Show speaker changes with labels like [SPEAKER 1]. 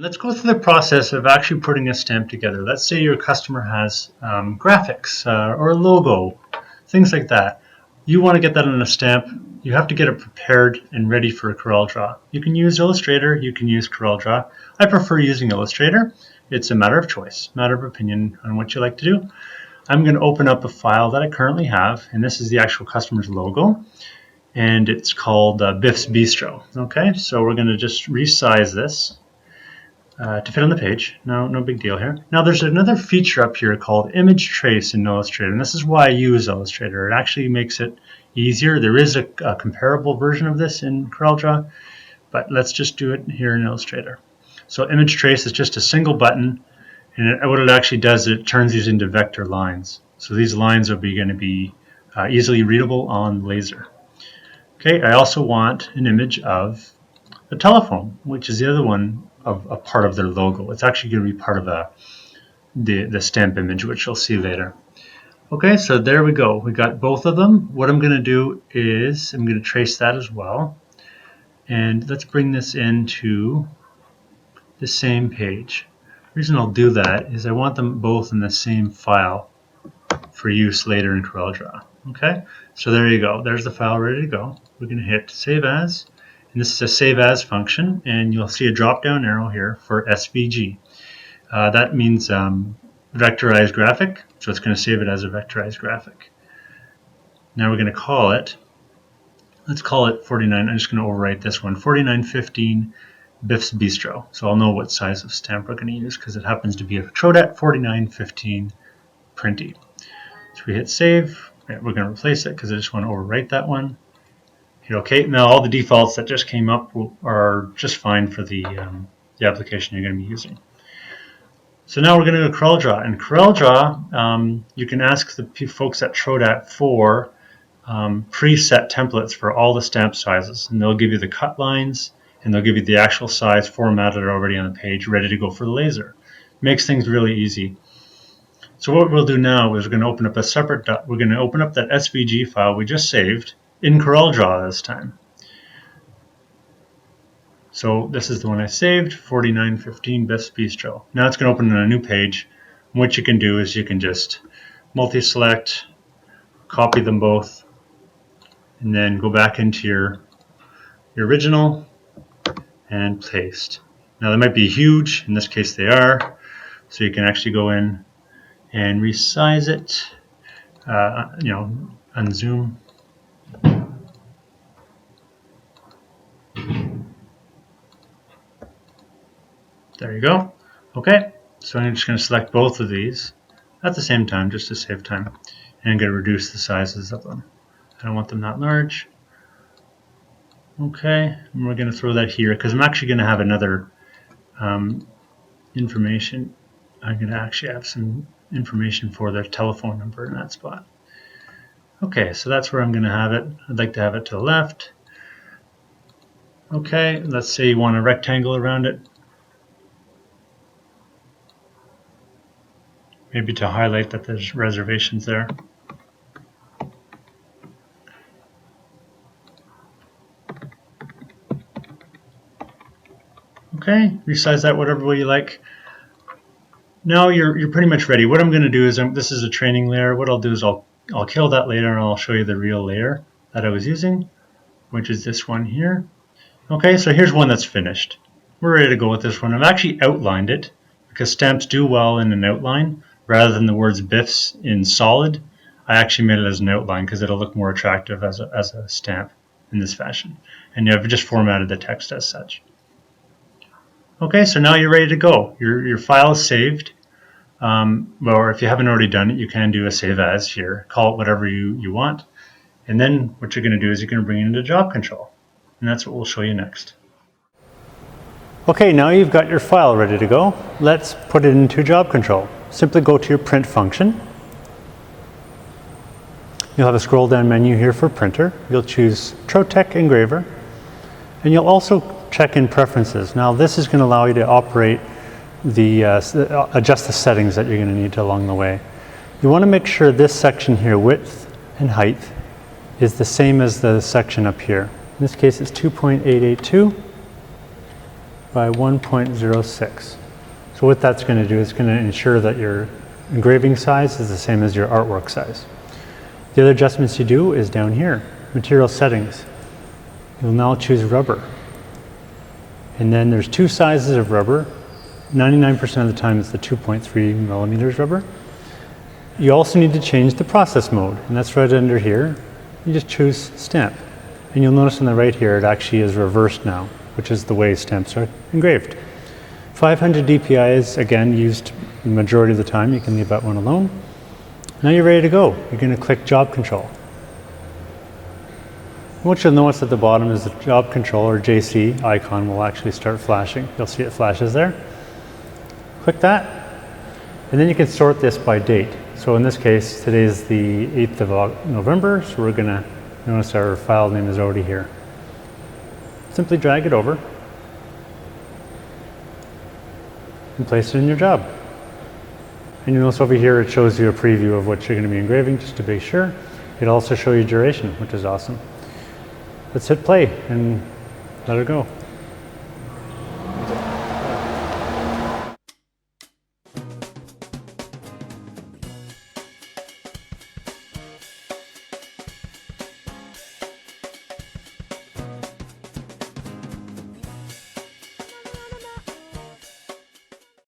[SPEAKER 1] Let's go through the process of actually putting a stamp together. Let's say your customer has graphics or a logo, things like that. You want to get that on a stamp. You have to get it prepared and ready for a Coreldraw. You can use Illustrator, you can use Coreldraw. I prefer using Illustrator. It's a matter of choice, matter of opinion on what you like to do. I'm going to open up a file that I currently have, and this is the actual customer's logo, and it's called Biff's Bistro. Okay, so we're going to just resize this to fit on the page. No big deal here. Now there's another feature up here called Image Trace in Illustrator, and this is why I use Illustrator. It actually makes it easier. There is a comparable version of this in Coreldraw, but let's just do it here in Illustrator. So Image Trace is just a single button, and what it actually does, it turns these into vector lines. So these lines are going to be easily readable on laser. Okay, I also want an image of a telephone, which is the other one of a part of their logo. It's actually going to be part of the stamp image, which you'll see later. Okay, so there we go. We got both of them. What I'm going to do is I'm going to trace that as well. And let's bring this into the same page. The reason I'll do that is I want them both in the same file for use later in Coreldraw. Okay, so there you go. There's the file ready to go. We're going to hit Save As. And this is a Save As function, and you'll see a drop-down arrow here for SVG. That means vectorized graphic, so it's going to save it as a vectorized graphic. Now we're going to call it, let's call it 49, I'm just going to overwrite this one, 4915 Biff's Bistro. So I'll know what size of stamp we're going to use because it happens to be a Trotec 4915 Printy. So we hit Save, we're going to replace it because I just want to overwrite that one. Hit OK. Now all the defaults that just came up are just fine for the application you're going to be using. So now we're going to go to Coreldraw. And Coreldraw, you can ask the folks at Trotec for preset templates for all the stamp sizes. And they'll give you the cut lines, and they'll give you the actual size formatted already on the page, ready to go for the laser. Makes things really easy. So what we'll do now is we're going to open up a separate, we're going to open up that SVG file we just saved in Coreldraw this time. So this is the one I saved, 4915 Biff's Bistro. Now it's going to open on a new page. And what you can do is you can just multi-select, copy them both, and then go back into your original and paste. Now they might be huge, in this case they are, so you can actually go in and resize it, unzoom. There you go. Okay, so I'm just going to select both of these at the same time just to save time, and I'm going to reduce the sizes of them. I don't want them that large. Okay, and we're going to throw that here because I'm actually going to have another information. I'm going to actually have some information for their telephone number in that spot. Okay, so that's where I'm going to have it. I'd like to have it to the left. Okay, let's say you want a rectangle around it. Maybe to highlight that there's reservations there. Okay, resize that whatever way you like. Now you're pretty much ready. What I'm going to do is, this is a training layer. What I'll do is I'll kill that later and I'll show you the real layer that I was using, which is this one here. Okay, so here's one that's finished. We're ready to go with this one. I've actually outlined it because stamps do well in an outline. Rather than the words Biff's in solid, I actually made it as an outline because it'll look more attractive as a stamp in this fashion. And I've just formatted the text as such. Okay, so now you're ready to go. Your file is saved. Or if you haven't already done it, you can do a save as here. Call it whatever you want. And then what you're going to do is you're going to bring it into job control. And that's what we'll show you next. Okay, now you've got your file ready to go. Let's put it into job control. Simply go to your print function. You'll have a scroll down menu here for printer. You'll choose Trotec Engraver, and you'll also check in preferences. Now this is going to allow you to operate adjust the settings that you're going to need along the way. You want to make sure this section here, width and height, is the same as the section up here. In this case it's 2.882. by 1.06. So what that's going to do is going to ensure that your engraving size is the same as your artwork size. The other adjustments you do is down here, material settings. You'll now choose rubber. And then there's two sizes of rubber. 99% of the time it's the 2.3 millimeters rubber. You also need to change the process mode, and that's right under here. You just choose stamp. And you'll notice on the right here it actually is reversed now, which is the way stamps are engraved. 500 DPI is again used the majority of the time. You can leave that one alone. Now you're ready to go. You're going to click job control. What you'll notice at the bottom is the job control or JC icon will actually start flashing. You'll see it flashes there. Click that, and then you can sort this by date. So in this case, today is the 8th of November, so we're going to notice our file name is already here. Simply drag it over and place it in your job. And you notice over here it shows you a preview of what you're going to be engraving just to be sure. It'll also show you duration, which is awesome. Let's hit play and let her go.